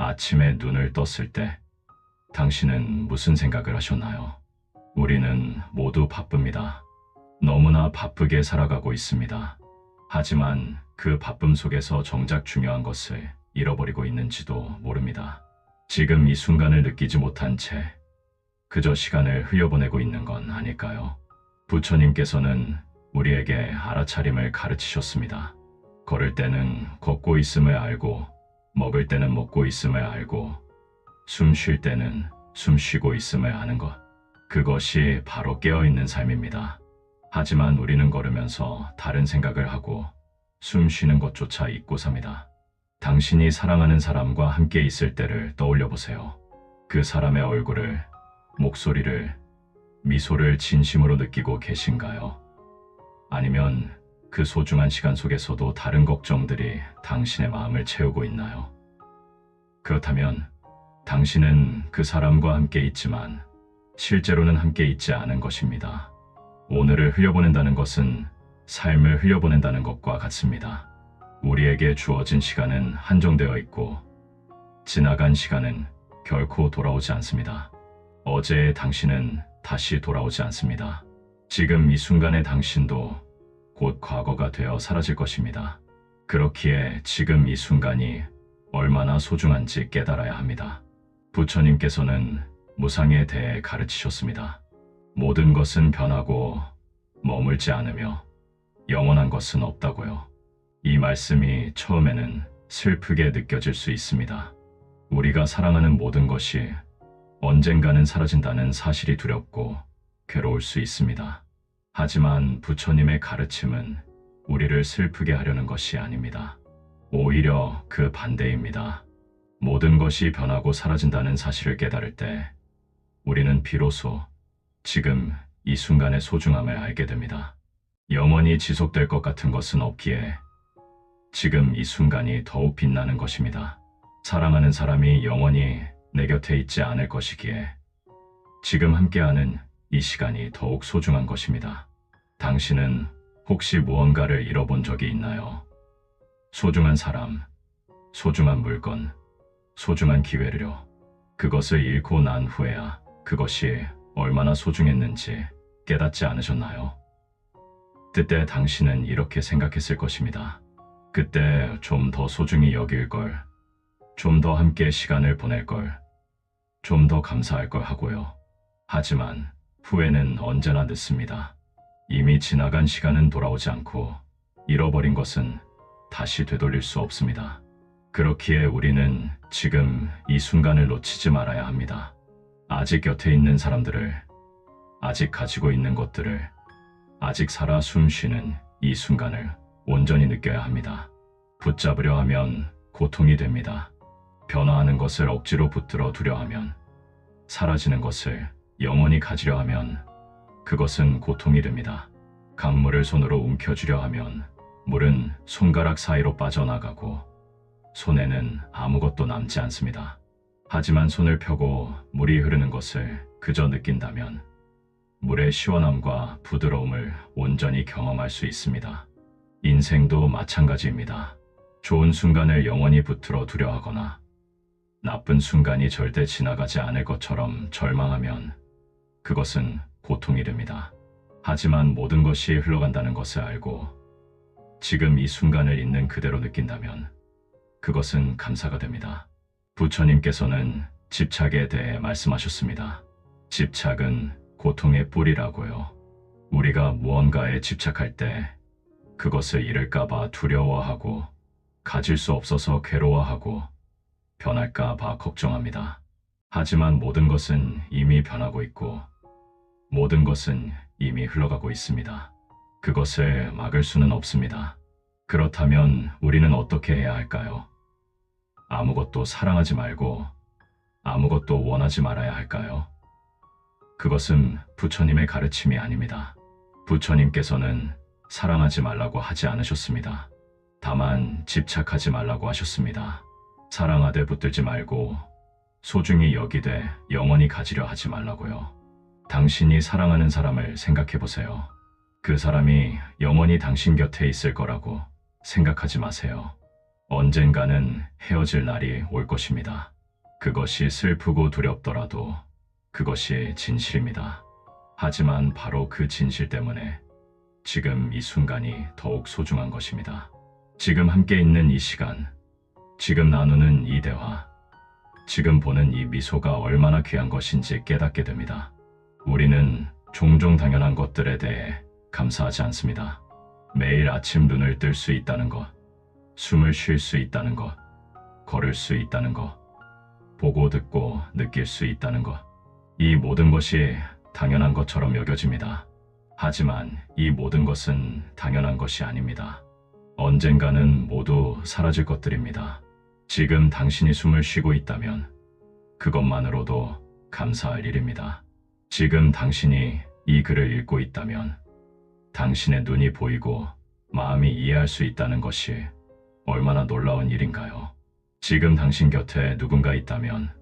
아침에 눈을 떴을 때 당신은 무슨 생각을 하셨나요? 우리는 모두 바쁩니다. 너무나 바쁘게 살아가고 있습니다. 하지만 그 바쁨 속에서 정작 중요한 것을 잃어버리고 있는지도 모릅니다. 지금 이 순간을 느끼지 못한 채 그저 시간을 흘려보내고 있는 건 아닐까요? 부처님께서는 우리에게 알아차림을 가르치셨습니다. 걸을 때는 걷고 있음을 알고, 먹을 때는 먹고 있음을 알고, 숨 쉴 때는 숨 쉬고 있음을 아는 것. 그것이 바로 깨어있는 삶입니다. 하지만 우리는 걸으면서 다른 생각을 하고 숨 쉬는 것조차 잊고 삽니다. 당신이 사랑하는 사람과 함께 있을 때를 떠올려 보세요. 그 사람의 얼굴을, 목소리를, 미소를 진심으로 느끼고 계신가요? 아니면 그 소중한 시간 속에서도 다른 걱정들이 당신의 마음을 채우고 있나요? 그렇다면 당신은 그 사람과 함께 있지만 실제로는 함께 있지 않은 것입니다. 오늘을 흘려보낸다는 것은 삶을 흘려보낸다는 것과 같습니다. 우리에게 주어진 시간은 한정되어 있고 지나간 시간은 결코 돌아오지 않습니다. 어제의 당신은 다시 돌아오지 않습니다. 지금 이 순간의 당신도 곧 과거가 되어 사라질 것입니다. 그렇기에 지금 이 순간이 얼마나 소중한지 깨달아야 합니다. 부처님께서는 무상에 대해 가르치셨습니다. 모든 것은 변하고 머물지 않으며 영원한 것은 없다고요. 이 말씀이 처음에는 슬프게 느껴질 수 있습니다. 우리가 사랑하는 모든 것이 언젠가는 사라진다는 사실이 두렵고 괴로울 수 있습니다. 하지만 부처님의 가르침은 우리를 슬프게 하려는 것이 아닙니다. 오히려 그 반대입니다. 모든 것이 변하고 사라진다는 사실을 깨달을 때 우리는 비로소 지금 이 순간의 소중함을 알게 됩니다. 영원히 지속될 것 같은 것은 없기에 지금 이 순간이 더욱 빛나는 것입니다. 사랑하는 사람이 영원히 내 곁에 있지 않을 것이기에 지금 함께하는 이 시간이 더욱 소중한 것입니다. 당신은 혹시 무언가를 잃어본 적이 있나요? 소중한 사람, 소중한 물건, 소중한 기회를요. 그것을 잃고 난 후에야 그것이 얼마나 소중했는지 깨닫지 않으셨나요? 그때 당신은 이렇게 생각했을 것입니다. 그때 좀 더 소중히 여길 걸, 좀 더 함께 시간을 보낼 걸, 좀 더 감사할 걸 하고요. 하지만 후회는 언제나 늦습니다. 이미 지나간 시간은 돌아오지 않고 잃어버린 것은 다시 되돌릴 수 없습니다. 그렇기에 우리는 지금 이 순간을 놓치지 말아야 합니다. 아직 곁에 있는 사람들을, 아직 가지고 있는 것들을, 아직 살아 숨 쉬는 이 순간을 온전히 느껴야 합니다. 붙잡으려 하면 고통이 됩니다. 변화하는 것을 억지로 붙들어 두려 하면, 사라지는 것을 영원히 가지려 하면 그것은 고통이 됩니다. 강물을 손으로 움켜쥐려 하면 물은 손가락 사이로 빠져나가고 손에는 아무것도 남지 않습니다. 하지만 손을 펴고 물이 흐르는 것을 그저 느낀다면 물의 시원함과 부드러움을 온전히 경험할 수 있습니다. 인생도 마찬가지입니다. 좋은 순간을 영원히 붙들어 두려 하거나 나쁜 순간이 절대 지나가지 않을 것처럼 절망하면 그것은 고통이 됩니다. 하지만 모든 것이 흘러간다는 것을 알고 지금 이 순간을 있는 그대로 느낀다면 그것은 감사가 됩니다. 부처님께서는 집착에 대해 말씀하셨습니다. 집착은 고통의 뿌리라고요. 우리가 무언가에 집착할 때 그것을 잃을까봐 두려워하고 가질 수 없어서 괴로워하고 변할까봐 걱정합니다. 하지만 모든 것은 이미 변하고 있고 모든 것은 이미 흘러가고 있습니다. 그것을 막을 수는 없습니다. 그렇다면 우리는 어떻게 해야 할까요? 아무것도 사랑하지 말고 아무것도 원하지 말아야 할까요? 그것은 부처님의 가르침이 아닙니다. 부처님께서는 사랑하지 말라고 하지 않으셨습니다. 다만 집착하지 말라고 하셨습니다. 사랑하되 붙들지 말고 소중히 여기되 영원히 가지려 하지 말라고요. 당신이 사랑하는 사람을 생각해 보세요. 그 사람이 영원히 당신 곁에 있을 거라고 생각하지 마세요. 언젠가는 헤어질 날이 올 것입니다. 그것이 슬프고 두렵더라도 그것이 진실입니다. 하지만 바로 그 진실 때문에 지금 이 순간이 더욱 소중한 것입니다. 지금 함께 있는 이 시간, 지금 나누는 이 대화, 지금 보는 이 미소가 얼마나 귀한 것인지 깨닫게 됩니다. 우리는 종종 당연한 것들에 대해 감사하지 않습니다. 매일 아침 눈을 뜰 수 있다는 것, 숨을 쉴 수 있다는 것, 걸을 수 있다는 것, 보고 듣고 느낄 수 있다는 것, 이 모든 것이 당연한 것처럼 여겨집니다. 하지만 이 모든 것은 당연한 것이 아닙니다. 언젠가는 모두 사라질 것들입니다. 지금 당신이 숨을 쉬고 있다면 그것만으로도 감사할 일입니다. 지금 당신이 이 글을 읽고 있다면 당신의 눈이 보이고 마음이 이해할 수 있다는 것이 얼마나 놀라운 일인가요? 지금 당신 곁에 누군가 있다면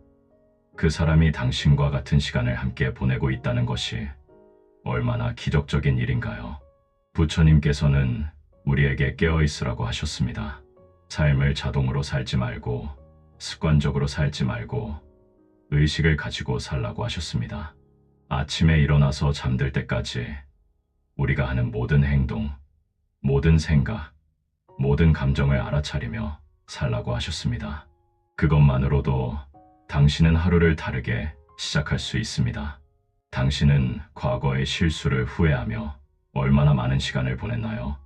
그 사람이 당신과 같은 시간을 함께 보내고 있다는 것이 얼마나 기적적인 일인가요? 부처님께서는 우리에게 깨어있으라고 하셨습니다. 삶을 자동으로 살지 말고 습관적으로 살지 말고 의식을 가지고 살라고 하셨습니다. 아침에 일어나서 잠들 때까지 우리가 하는 모든 행동, 모든 생각, 모든 감정을 알아차리며 살라고 하셨습니다. 그것만으로도 당신은 하루를 다르게 시작할 수 있습니다. 당신은 과거의 실수를 후회하며 얼마나 많은 시간을 보냈나요?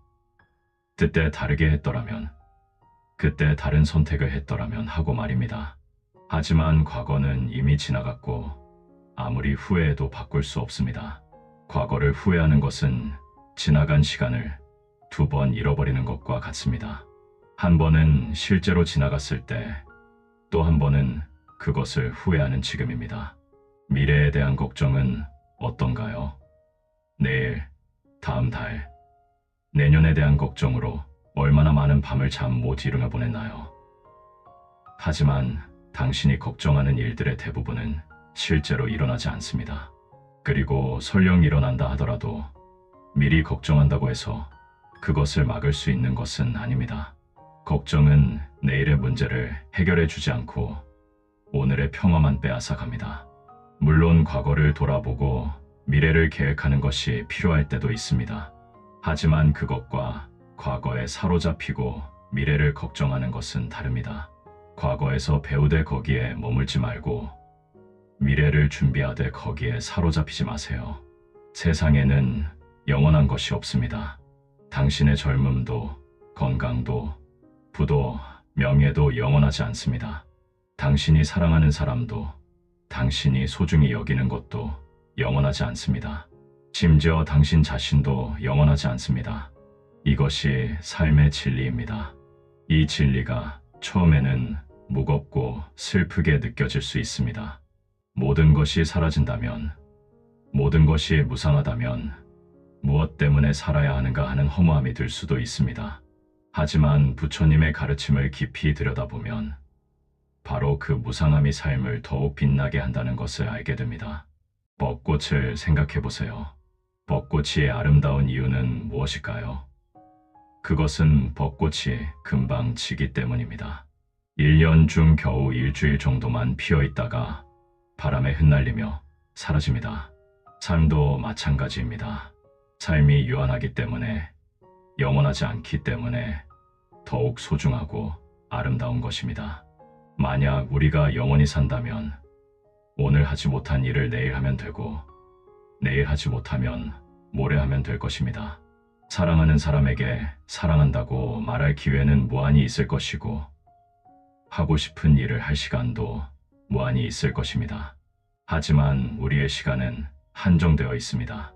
그때 다르게 했더라면, 그때 다른 선택을 했더라면 하고 말입니다. 하지만 과거는 이미 지나갔고 아무리 후회해도 바꿀 수 없습니다. 과거를 후회하는 것은 지나간 시간을 2번 잃어버리는 것과 같습니다. 한 번은 실제로 지나갔을 때, 또 한 번은 그것을 후회하는 지금입니다. 미래에 대한 걱정은 어떤가요? 내일, 다음 달, 내년에 대한 걱정으로 얼마나 많은 밤을 잠 못 이루며 보냈나요? 하지만 당신이 걱정하는 일들의 대부분은 실제로 일어나지 않습니다. 그리고 설령 일어난다 하더라도 미리 걱정한다고 해서 그것을 막을 수 있는 것은 아닙니다. 걱정은 내일의 문제를 해결해 주지 않고 오늘의 평화만 빼앗아 갑니다. 물론 과거를 돌아보고 미래를 계획하는 것이 필요할 때도 있습니다. 하지만 그것과 과거에 사로잡히고 미래를 걱정하는 것은 다릅니다. 과거에서 배우되 거기에 머물지 말고 미래를 준비하되 거기에 사로잡히지 마세요. 세상에는 영원한 것이 없습니다. 당신의 젊음도, 건강도, 부도, 명예도 영원하지 않습니다. 당신이 사랑하는 사람도, 당신이 소중히 여기는 것도 영원하지 않습니다. 심지어 당신 자신도 영원하지 않습니다. 이것이 삶의 진리입니다. 이 진리가 처음에는 무겁고 슬프게 느껴질 수 있습니다. 모든 것이 사라진다면, 모든 것이 무상하다면 무엇 때문에 살아야 하는가 하는 허무함이 들 수도 있습니다. 하지만 부처님의 가르침을 깊이 들여다보면 바로 그 무상함이 삶을 더욱 빛나게 한다는 것을 알게 됩니다. 벚꽃을 생각해 보세요. 벚꽃이 아름다운 이유는 무엇일까요? 그것은 벚꽃이 금방 지기 때문입니다. 1년 중 겨우 일주일 정도만 피어 있다가 바람에 흩날리며 사라집니다. 삶도 마찬가지입니다. 삶이 유한하기 때문에, 영원하지 않기 때문에 더욱 소중하고 아름다운 것입니다. 만약 우리가 영원히 산다면 오늘 하지 못한 일을 내일 하면 되고 내일 하지 못하면 모레 하면 될 것입니다. 사랑하는 사람에게 사랑한다고 말할 기회는 무한히 있을 것이고 하고 싶은 일을 할 시간도 무한히 있을 것입니다. 하지만 우리의 시간은 한정되어 있습니다.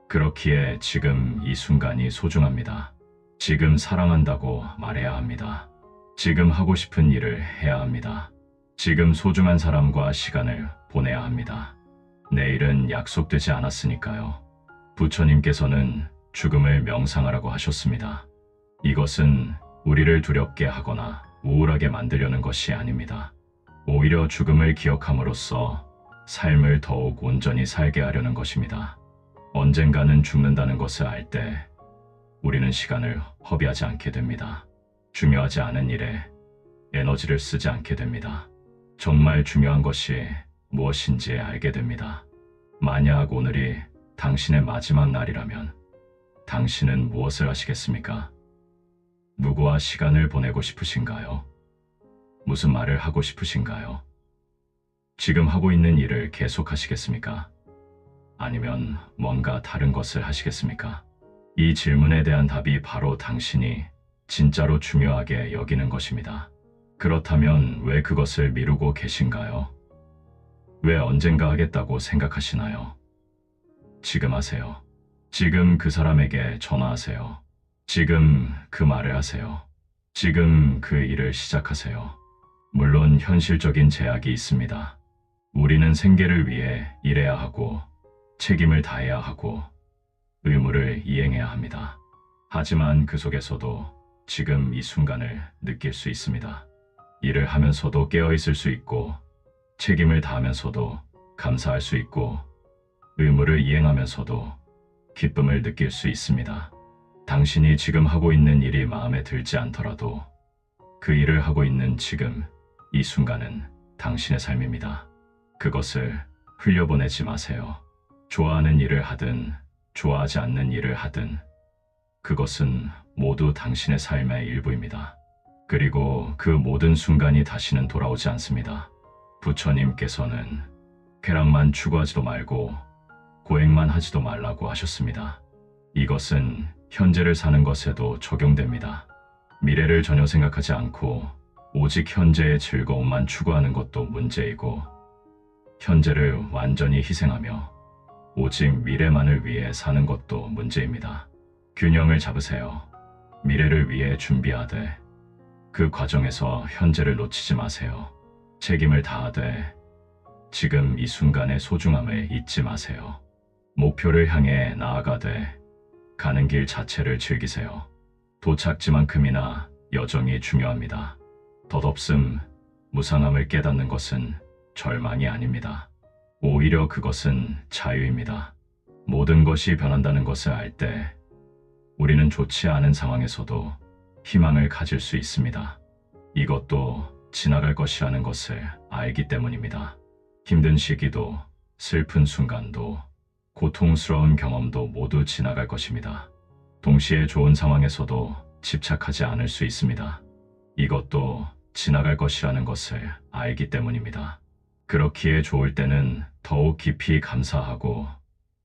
그렇기에 지금 이 순간이 소중합니다. 지금 사랑한다고 말해야 합니다. 지금 하고 싶은 일을 해야 합니다. 지금 소중한 사람과 시간을 보내야 합니다. 내일은 약속되지 않았으니까요. 부처님께서는 죽음을 명상하라고 하셨습니다. 이것은 우리를 두렵게 하거나 우울하게 만들려는 것이 아닙니다. 오히려 죽음을 기억함으로써 삶을 더욱 온전히 살게 하려는 것입니다. 언젠가는 죽는다는 것을 알 때 우리는 시간을 허비하지 않게 됩니다. 중요하지 않은 일에 에너지를 쓰지 않게 됩니다. 정말 중요한 것이 무엇인지 알게 됩니다. 만약 오늘이 당신의 마지막 날이라면 당신은 무엇을 하시겠습니까? 누구와 시간을 보내고 싶으신가요? 무슨 말을 하고 싶으신가요? 지금 하고 있는 일을 계속하시겠습니까? 아니면 뭔가 다른 것을 하시겠습니까? 이 질문에 대한 답이 바로 당신이 진짜로 중요하게 여기는 것입니다. 그렇다면 왜 그것을 미루고 계신가요? 왜 언젠가 하겠다고 생각하시나요? 지금 하세요. 지금 그 사람에게 전화하세요. 지금 그 말을 하세요. 지금 그 일을 시작하세요. 물론 현실적인 제약이 있습니다. 우리는 생계를 위해 일해야 하고 책임을 다해야 하고 의무를 이행해야 합니다. 하지만 그 속에서도 지금 이 순간을 느낄 수 있습니다. 일을 하면서도 깨어있을 수 있고 책임을 다하면서도 감사할 수 있고 의무를 이행하면서도 기쁨을 느낄 수 있습니다. 당신이 지금 하고 있는 일이 마음에 들지 않더라도 그 일을 하고 있는 지금 이 순간은 당신의 삶입니다. 그것을 흘려보내지 마세요. 좋아하는 일을 하든 좋아하지 않는 일을 하든 그것은 모두 당신의 삶의 일부입니다. 그리고 그 모든 순간이 다시는 돌아오지 않습니다. 부처님께서는 쾌락만 추구하지도 말고 고행만 하지도 말라고 하셨습니다. 이것은 현재를 사는 것에도 적용됩니다. 미래를 전혀 생각하지 않고 오직 현재의 즐거움만 추구하는 것도 문제이고 현재를 완전히 희생하며 오직 미래만을 위해 사는 것도 문제입니다. 균형을 잡으세요. 미래를 위해 준비하되 그 과정에서 현재를 놓치지 마세요. 책임을 다하되 지금 이 순간의 소중함을 잊지 마세요. 목표를 향해 나아가되 가는 길 자체를 즐기세요. 도착지만큼이나 여정이 중요합니다. 덧없음, 무상함을 깨닫는 것은 절망이 아닙니다. 오히려 그것은 자유입니다. 모든 것이 변한다는 것을 알 때 우리는 좋지 않은 상황에서도 희망을 가질 수 있습니다. 이것도 지나갈 것이라는 것을 알기 때문입니다. 힘든 시기도 슬픈 순간도 고통스러운 경험도 모두 지나갈 것입니다. 동시에 좋은 상황에서도 집착하지 않을 수 있습니다. 이것도 지나갈 것이라는 것을 알기 때문입니다. 그렇기에 좋을 때는 더욱 깊이 감사하고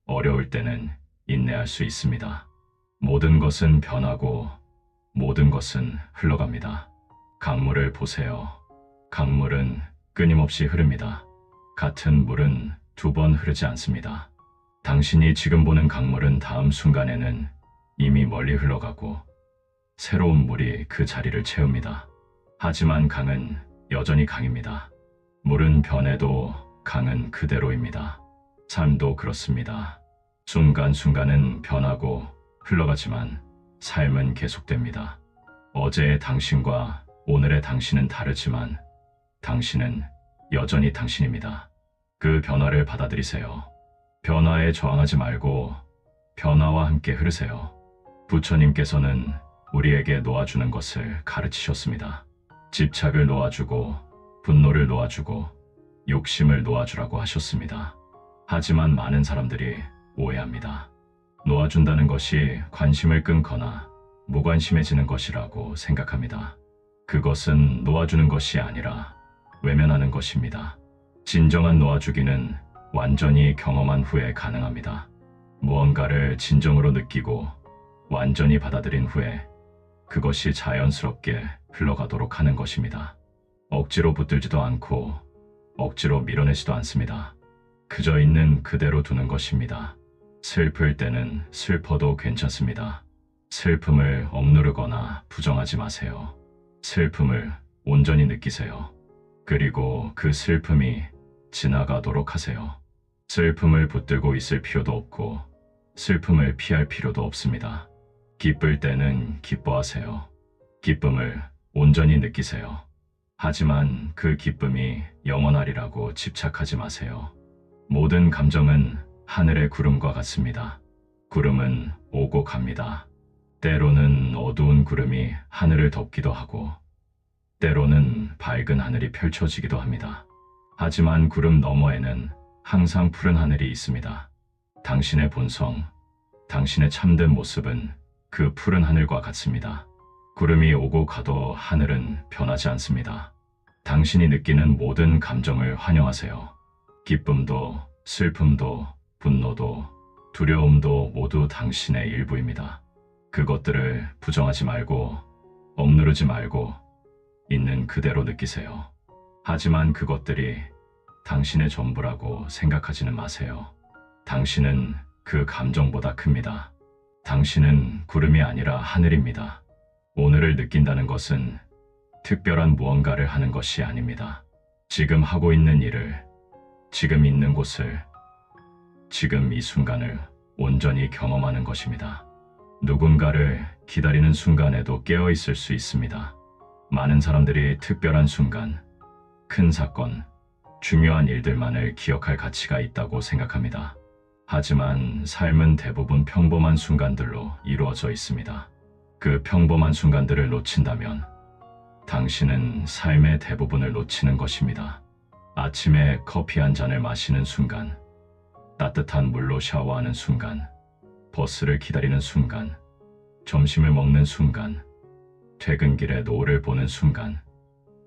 어려울 때는 인내할 수 있습니다. 모든 것은 변하고 모든 것은 흘러갑니다. 강물을 보세요. 강물은 끊임없이 흐릅니다. 같은 물은 두 번 흐르지 않습니다. 당신이 지금 보는 강물은 다음 순간에는 이미 멀리 흘러가고 새로운 물이 그 자리를 채웁니다. 하지만 강은 여전히 강입니다. 물은 변해도 강은 그대로입니다. 삶도 그렇습니다. 순간순간은 변하고 흘러가지만 삶은 계속됩니다. 어제의 당신과 오늘의 당신은 다르지만 당신은 여전히 당신입니다. 그 변화를 받아들이세요. 변화에 저항하지 말고 변화와 함께 흐르세요. 부처님께서는 우리에게 놓아주는 것을 가르치셨습니다. 집착을 놓아주고 분노를 놓아주고 욕심을 놓아주라고 하셨습니다. 하지만 많은 사람들이 오해합니다. 놓아준다는 것이 관심을 끊거나 무관심해지는 것이라고 생각합니다. 그것은 놓아주는 것이 아니라 외면하는 것입니다. 진정한 놓아주기는 완전히 경험한 후에 가능합니다. 무언가를 진정으로 느끼고 완전히 받아들인 후에 그것이 자연스럽게 흘러가도록 하는 것입니다. 억지로 붙들지도 않고 억지로 밀어내지도 않습니다. 그저 있는 그대로 두는 것입니다. 슬플 때는 슬퍼도 괜찮습니다. 슬픔을 억누르거나 부정하지 마세요. 슬픔을 온전히 느끼세요. 그리고 그 슬픔이 지나가도록 하세요. 슬픔을 붙들고 있을 필요도 없고 슬픔을 피할 필요도 없습니다. 기쁠 때는 기뻐하세요. 기쁨을 온전히 느끼세요. 하지만 그 기쁨이 영원하리라고 집착하지 마세요. 모든 감정은 하늘의 구름과 같습니다. 구름은 오고 갑니다. 때로는 어두운 구름이 하늘을 덮기도 하고 때로는 밝은 하늘이 펼쳐지기도 합니다. 하지만 구름 너머에는 항상 푸른 하늘이 있습니다. 당신의 본성, 당신의 참된 모습은 그 푸른 하늘과 같습니다. 구름이 오고 가도 하늘은 변하지 않습니다. 당신이 느끼는 모든 감정을 환영하세요. 기쁨도, 슬픔도, 분노도, 두려움도 모두 당신의 일부입니다. 그것들을 부정하지 말고, 억누르지 말고, 있는 그대로 느끼세요. 하지만 그것들이 당신의 전부라고 생각하지는 마세요. 당신은 그 감정보다 큽니다. 당신은 구름이 아니라 하늘입니다. 오늘을 느낀다는 것은 특별한 무언가를 하는 것이 아닙니다. 지금 하고 있는 일을, 지금 있는 곳을, 지금 이 순간을 온전히 경험하는 것입니다. 누군가를 기다리는 순간에도 깨어 있을 수 있습니다. 많은 사람들이 특별한 순간, 큰 사건, 중요한 일들만을 기억할 가치가 있다고 생각합니다. 하지만 삶은 대부분 평범한 순간들로 이루어져 있습니다. 그 평범한 순간들을 놓친다면 당신은 삶의 대부분을 놓치는 것입니다. 아침에 커피 한 잔을 마시는 순간, 따뜻한 물로 샤워하는 순간, 버스를 기다리는 순간, 점심을 먹는 순간, 퇴근길에 노을을 보는 순간,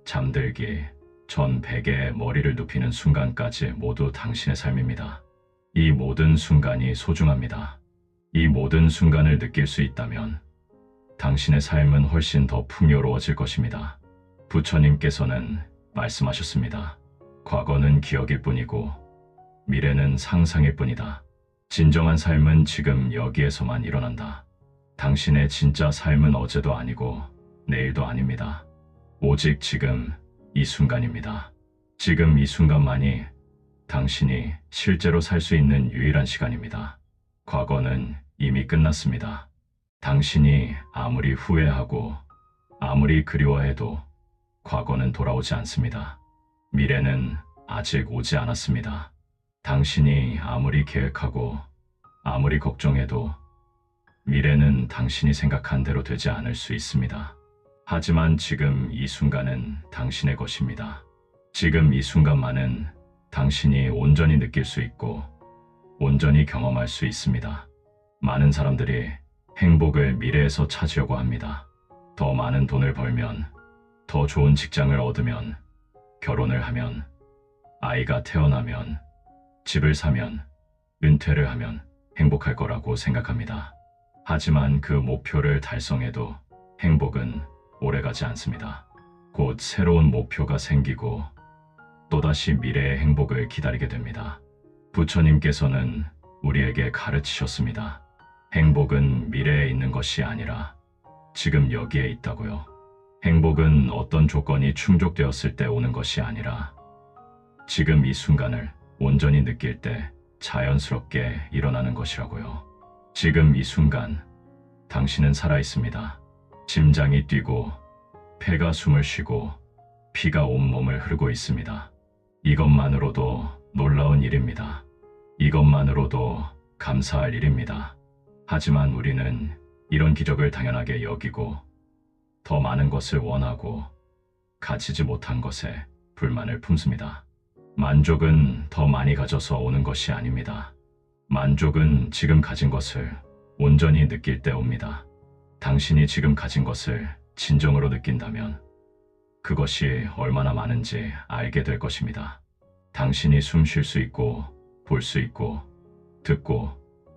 잠들기 전 베개에 머리를 눕히는 순간까지 모두 당신의 삶입니다. 이 모든 순간이 소중합니다. 이 모든 순간을 느낄 수 있다면 당신의 삶은 훨씬 더 풍요로워질 것입니다. 부처님께서는 말씀하셨습니다. 과거는 기억일 뿐이고 미래는 상상일 뿐이다. 진정한 삶은 지금 여기에서만 일어난다. 당신의 진짜 삶은 어제도 아니고 내일도 아닙니다. 오직 지금 이 순간입니다. 지금 이 순간만이 당신이 실제로 살 수 있는 유일한 시간입니다. 과거는 이미 끝났습니다. 당신이 아무리 후회하고 아무리 그리워해도 과거는 돌아오지 않습니다. 미래는 아직 오지 않았습니다. 당신이 아무리 계획하고 아무리 걱정해도 미래는 당신이 생각한 대로 되지 않을 수 있습니다. 하지만 지금 이 순간은 당신의 것입니다. 지금 이 순간만은 당신이 온전히 느낄 수 있고 온전히 경험할 수 있습니다. 많은 사람들이 행복을 미래에서 찾으려고 합니다. 더 많은 돈을 벌면, 더 좋은 직장을 얻으면, 결혼을 하면, 아이가 태어나면, 집을 사면, 은퇴를 하면 행복할 거라고 생각합니다. 하지만 그 목표를 달성해도 행복은 오래가지 않습니다. 곧 새로운 목표가 생기고 또다시 미래의 행복을 기다리게 됩니다. 부처님께서는 우리에게 가르치셨습니다. 행복은 미래에 있는 것이 아니라 지금 여기에 있다고요. 행복은 어떤 조건이 충족되었을 때 오는 것이 아니라 지금 이 순간을 온전히 느낄 때 자연스럽게 일어나는 것이라고요. 지금 이 순간 당신은 살아있습니다. 심장이 뛰고 폐가 숨을 쉬고 피가 온몸을 흐르고 있습니다. 이것만으로도 놀라운 일입니다. 이것만으로도 감사할 일입니다. 하지만 우리는 이런 기적을 당연하게 여기고 더 많은 것을 원하고 가지지 못한 것에 불만을 품습니다. 만족은 더 많이 가져서 오는 것이 아닙니다. 만족은 지금 가진 것을 온전히 느낄 때 옵니다. 당신이 지금 가진 것을 진정으로 느낀다면 그것이 얼마나 많은지 알게 될 것입니다. 당신이 숨 쉴 수 있고 볼 수 있고 듣고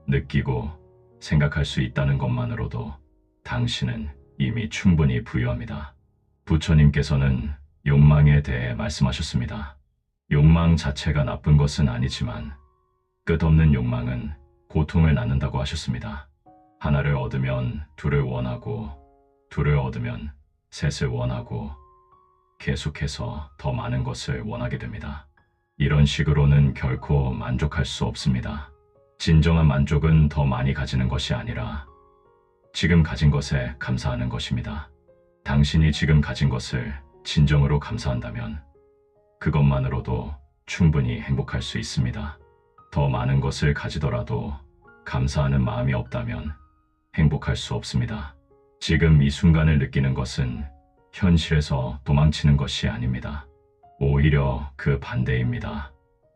느끼고 생각할 수 있다는 것만으로도 당신은 이미 충분히 부유합니다. 부처님께서는 욕망에 대해 말씀하셨습니다. 욕망 자체가 나쁜 것은 아니지만 끝없는 욕망은 고통을 낳는다고 하셨습니다. 하나를 얻으면 둘을 원하고 둘을 얻으면 셋을 원하고 계속해서 더 많은 것을 원하게 됩니다. 이런 식으로는 결코 만족할 수 없습니다. 진정한 만족은 더 많이 가지는 것이 아니라 지금 가진 것에 감사하는 것입니다. 당신이 지금 가진 것을 진정으로 감사한다면 그것만으로도 충분히 행복할 수 있습니다. 더 많은 것을 가지더라도 감사하는 마음이 없다면 행복할 수 없습니다. 지금 이 순간을 느끼는 것은 현실에서 도망치는 것이 아닙니다. 오히려 그 반대입니다.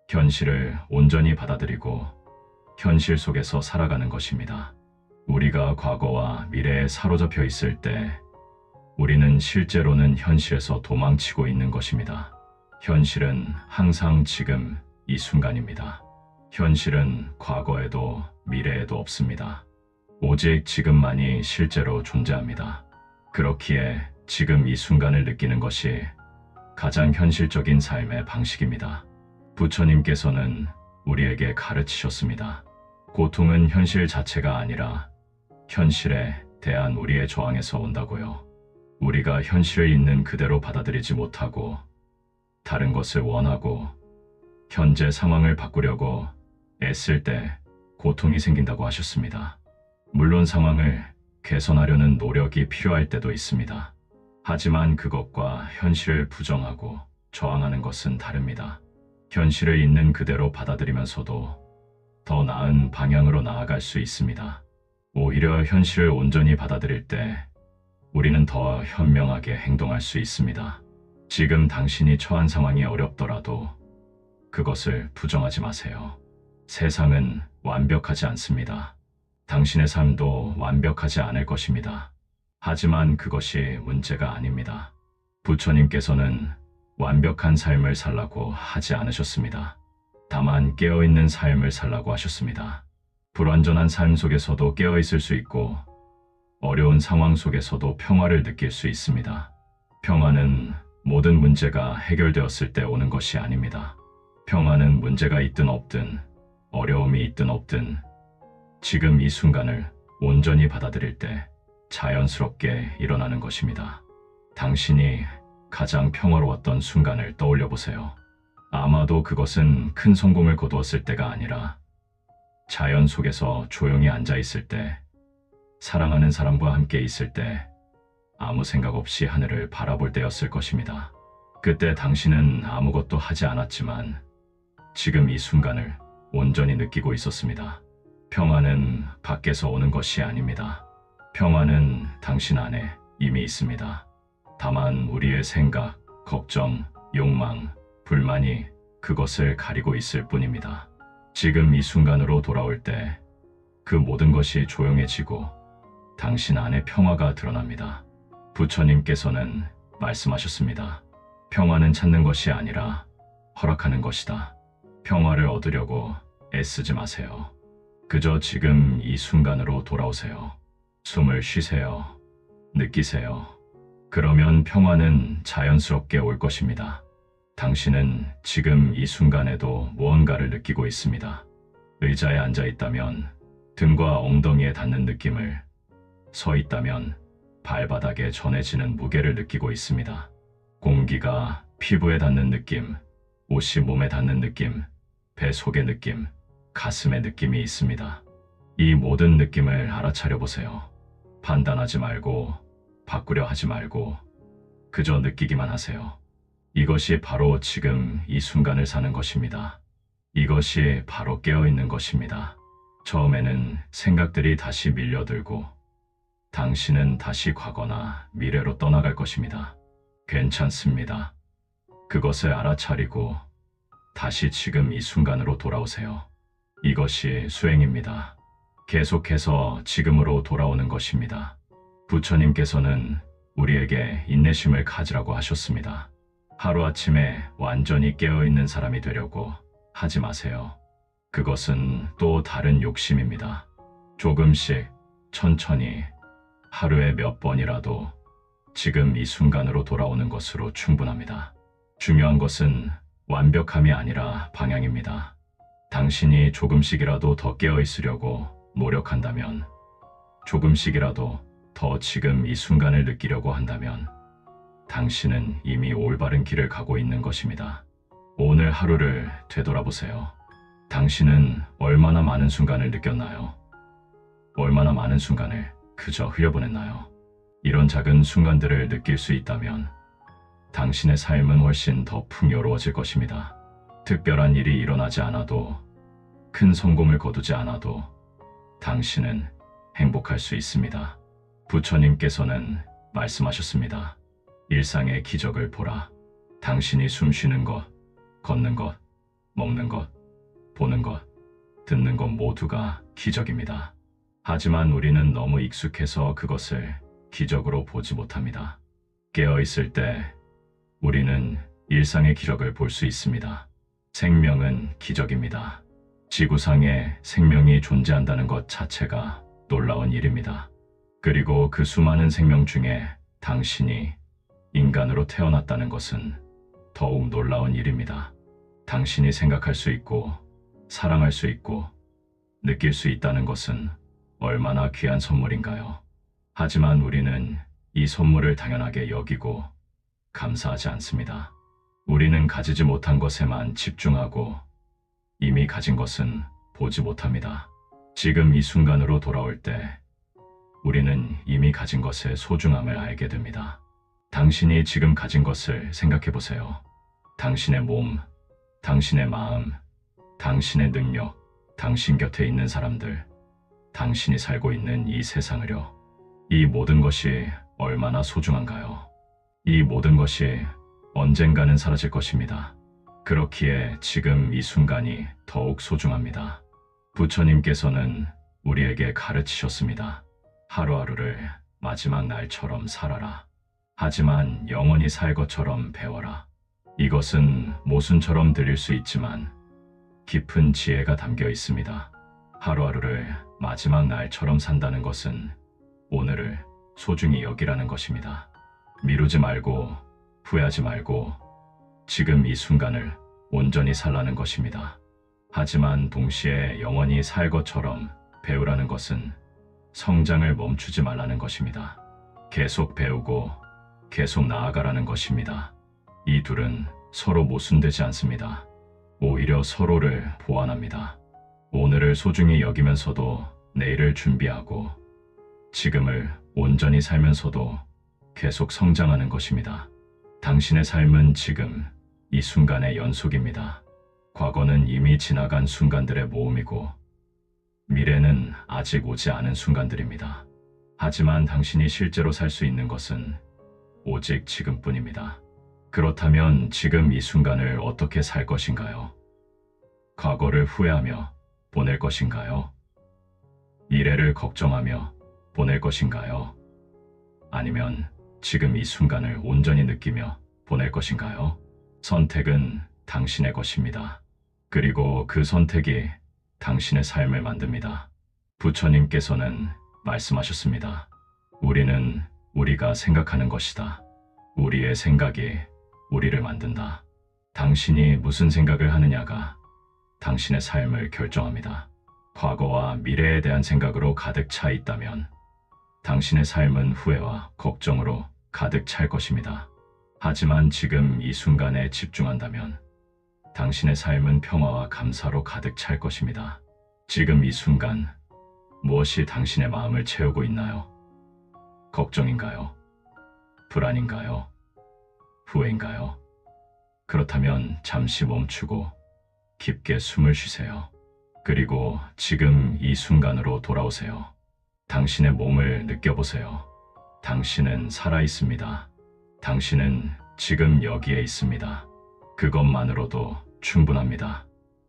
현실을 온전히 받아들이고 현실 속에서 살아가는 것입니다. 우리가 과거와 미래에 사로잡혀 있을 때 우리는 실제로는 현실에서 도망치고 있는 것입니다. 현실은 항상 지금 이 순간입니다. 현실은 과거에도 미래에도 없습니다. 오직 지금만이 실제로 존재합니다. 그렇기에 지금 이 순간을 느끼는 것이 가장 현실적인 삶의 방식입니다. 부처님께서는 우리에게 가르치셨습니다. 고통은 현실 자체가 아니라 현실에 대한 우리의 저항에서 온다고요. 우리가 현실을 있는 그대로 받아들이지 못하고 다른 것을 원하고 현재 상황을 바꾸려고 애쓸 때 고통이 생긴다고 하셨습니다. 물론 상황을 개선하려는 노력이 필요할 때도 있습니다. 하지만 그것과 현실을 부정하고 저항하는 것은 다릅니다. 현실을 있는 그대로 받아들이면서도 더 나은 방향으로 나아갈 수 있습니다. 오히려 현실을 온전히 받아들일 때 우리는 더 현명하게 행동할 수 있습니다. 지금 당신이 처한 상황이 어렵더라도 그것을 부정하지 마세요. 세상은 완벽하지 않습니다. 당신의 삶도 완벽하지 않을 것입니다. 하지만 그것이 문제가 아닙니다. 부처님께서는 완벽한 삶을 살라고 하지 않으셨습니다. 다만 깨어있는 삶을 살라고 하셨습니다. 불완전한 삶 속에서도 깨어있을 수 있고 어려운 상황 속에서도 평화를 느낄 수 있습니다. 평화는 모든 문제가 해결되었을 때 오는 것이 아닙니다. 평화는 문제가 있든 없든 어려움이 있든 없든 지금 이 순간을 온전히 받아들일 때 자연스럽게 일어나는 것입니다. 당신이 가장 평화로웠던 순간을 떠올려 보세요. 아마도 그것은 큰 성공을 거두었을 때가 아니라 자연 속에서 조용히 앉아 있을 때, 사랑하는 사람과 함께 있을 때, 아무 생각 없이 하늘을 바라볼 때였을 것입니다. 그때 당신은 아무것도 하지 않았지만 지금 이 순간을 온전히 느끼고 있었습니다. 평화는 밖에서 오는 것이 아닙니다. 평화는 당신 안에 이미 있습니다. 다만 우리의 생각, 걱정, 욕망, 불만이 그것을 가리고 있을 뿐입니다. 지금 이 순간으로 돌아올 때 그 모든 것이 조용해지고 당신 안에 평화가 드러납니다. 부처님께서는 말씀하셨습니다. 평화는 찾는 것이 아니라 허락하는 것이다. 평화를 얻으려고 애쓰지 마세요. 그저 지금 이 순간으로 돌아오세요. 숨을 쉬세요. 느끼세요. 그러면 평화는 자연스럽게 올 것입니다. 당신은 지금 이 순간에도 무언가를 느끼고 있습니다. 의자에 앉아 있다면 등과 엉덩이에 닿는 느낌을, 서 있다면 발바닥에 전해지는 무게를 느끼고 있습니다. 공기가 피부에 닿는 느낌, 옷이 몸에 닿는 느낌, 배 속의 느낌, 가슴의 느낌이 있습니다. 이 모든 느낌을 알아차려 보세요. 판단하지 말고 바꾸려 하지 말고 그저 느끼기만 하세요. 이것이 바로 지금 이 순간을 사는 것입니다. 이것이 바로 깨어있는 것입니다. 처음에는 생각들이 다시 밀려들고 당신은 다시 과거나 미래로 떠나갈 것입니다. 괜찮습니다. 그것을 알아차리고 다시 지금 이 순간으로 돌아오세요. 이것이 수행입니다. 계속해서 지금으로 돌아오는 것입니다. 부처님께서는 우리에게 인내심을 가지라고 하셨습니다. 하루아침에 완전히 깨어있는 사람이 되려고 하지 마세요. 그것은 또 다른 욕심입니다. 조금씩 천천히 하루에 몇 번이라도 지금 이 순간으로 돌아오는 것으로 충분합니다. 중요한 것은 완벽함이 아니라 방향입니다. 당신이 조금씩이라도 더 깨어있으려고 노력한다면, 조금씩이라도 더 지금 이 순간을 느끼려고 한다면 당신은 이미 올바른 길을 가고 있는 것입니다. 오늘 하루를 되돌아보세요. 당신은 얼마나 많은 순간을 느꼈나요? 얼마나 많은 순간을 그저 흘려보냈나요? 이런 작은 순간들을 느낄 수 있다면 당신의 삶은 훨씬 더 풍요로워질 것입니다. 특별한 일이 일어나지 않아도, 큰 성공을 거두지 않아도 당신은 행복할 수 있습니다. 부처님께서는 말씀하셨습니다. 일상의 기적을 보라. 당신이 숨 쉬는 것, 걷는 것, 먹는 것, 보는 것, 듣는 것 모두가 기적입니다. 하지만 우리는 너무 익숙해서 그것을 기적으로 보지 못합니다. 깨어있을 때 우리는 일상의 기적을 볼 수 있습니다. 생명은 기적입니다. 지구상에 생명이 존재한다는 것 자체가 놀라운 일입니다. 그리고 그 수많은 생명 중에 당신이 인간으로 태어났다는 것은 더욱 놀라운 일입니다. 당신이 생각할 수 있고 사랑할 수 있고 느낄 수 있다는 것은 얼마나 귀한 선물인가요? 하지만 우리는 이 선물을 당연하게 여기고 감사하지 않습니다. 우리는 가지지 못한 것에만 집중하고 이미 가진 것은 보지 못합니다. 지금 이 순간으로 돌아올 때 우리는 이미 가진 것의 소중함을 알게 됩니다. 당신이 지금 가진 것을 생각해 보세요. 당신의 몸, 당신의 마음, 당신의 능력, 당신 곁에 있는 사람들, 당신이 살고 있는 이 세상을요. 이 모든 것이 얼마나 소중한가요? 이 모든 것이 언젠가는 사라질 것입니다. 그렇기에 지금 이 순간이 더욱 소중합니다. 부처님께서는 우리에게 가르치셨습니다. 하루하루를 마지막 날처럼 살아라. 하지만 영원히 살 것처럼 배워라. 이것은 모순처럼 들릴 수 있지만 깊은 지혜가 담겨 있습니다. 하루하루를 마지막 날처럼 산다는 것은 오늘을 소중히 여기라는 것입니다. 미루지 말고 후회하지 말고 지금 이 순간을 온전히 살라는 것입니다. 하지만 동시에 영원히 살 것처럼 배우라는 것은 성장을 멈추지 말라는 것입니다. 계속 배우고 계속 나아가라는 것입니다. 이 둘은 서로 모순되지 않습니다. 오히려 서로를 보완합니다. 오늘을 소중히 여기면서도 내일을 준비하고 지금을 온전히 살면서도 계속 성장하는 것입니다. 당신의 삶은 지금 이 순간의 연속입니다. 과거는 이미 지나간 순간들의 모음이고 미래는 아직 오지 않은 순간들입니다. 하지만 당신이 실제로 살 수 있는 것은 오직 지금뿐입니다. 그렇다면 지금 이 순간을 어떻게 살 것인가요? 과거를 후회하며 보낼 것인가요? 미래를 걱정하며 보낼 것인가요? 아니면 지금 이 순간을 온전히 느끼며 보낼 것인가요? 선택은 당신의 것입니다. 그리고 그 선택이 당신의 삶을 만듭니다. 부처님께서는 말씀하셨습니다. 우리는 우리가 생각하는 것이다. 우리의 생각이 우리를 만든다. 당신이 무슨 생각을 하느냐가 당신의 삶을 결정합니다. 과거와 미래에 대한 생각으로 가득 차 있다면 당신의 삶은 후회와 걱정으로 가득 찰 것입니다. 하지만 지금 이 순간에 집중한다면 당신의 삶은 평화와 감사로 가득 찰 것입니다. 지금 이 순간 무엇이 당신의 마음을 채우고 있나요? 걱정인가요? 불안인가요? 후회인가요? 그렇다면 잠시 멈추고 깊게 숨을 쉬세요. 그리고 지금 이 순간으로 돌아오세요. 당신의 몸을 느껴보세요. 당신은 살아 있습니다. 당신은 지금 여기에 있습니다. 그것만으로도 충분합니다.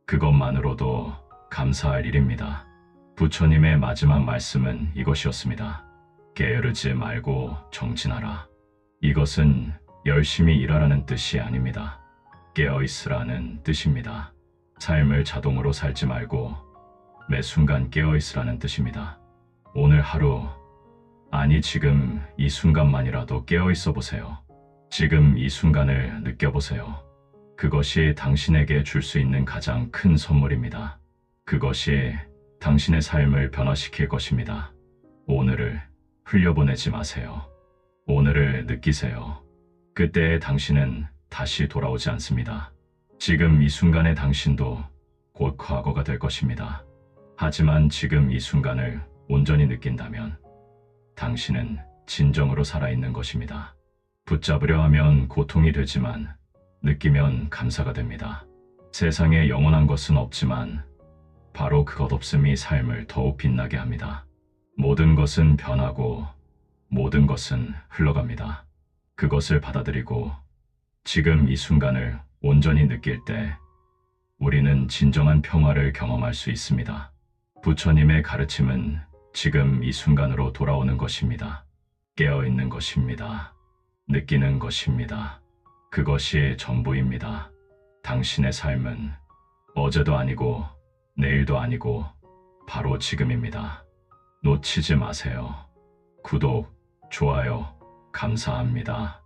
그것만으로도 감사할 일입니다. 부처님의 마지막 말씀은 이것이었습니다. 게으르지 말고 정진하라. 이것은 열심히 일하라는 뜻이 아닙니다. 깨어있으라는 뜻입니다. 삶을 자동으로 살지 말고 매 순간 깨어있으라는 뜻입니다. 오늘 하루, 아니 지금 이 순간만이라도 깨어있어 보세요. 지금 이 순간을 느껴보세요. 그것이 당신에게 줄 수 있는 가장 큰 선물입니다. 그것이 당신의 삶을 변화시킬 것입니다. 오늘을 흘려보내지 마세요. 오늘을 느끼세요. 그때 당신은 다시 돌아오지 않습니다. 지금 이 순간의 당신도 곧 과거가 될 것입니다. 하지만 지금 이 순간을 온전히 느낀다면 당신은 진정으로 살아있는 것입니다. 붙잡으려 하면 고통이 되지만 느끼면 감사가 됩니다. 세상에 영원한 것은 없지만 바로 그것 없음이 삶을 더욱 빛나게 합니다. 모든 것은 변하고 모든 것은 흘러갑니다. 그것을 받아들이고 지금 이 순간을 온전히 느낄 때 우리는 진정한 평화를 경험할 수 있습니다. 부처님의 가르침은 지금 이 순간으로 돌아오는 것입니다. 깨어있는 것입니다. 느끼는 것입니다. 그것이 전부입니다. 당신의 삶은 어제도 아니고 내일도 아니고 바로 지금입니다. 놓치지 마세요. 구독, 좋아요, 감사합니다.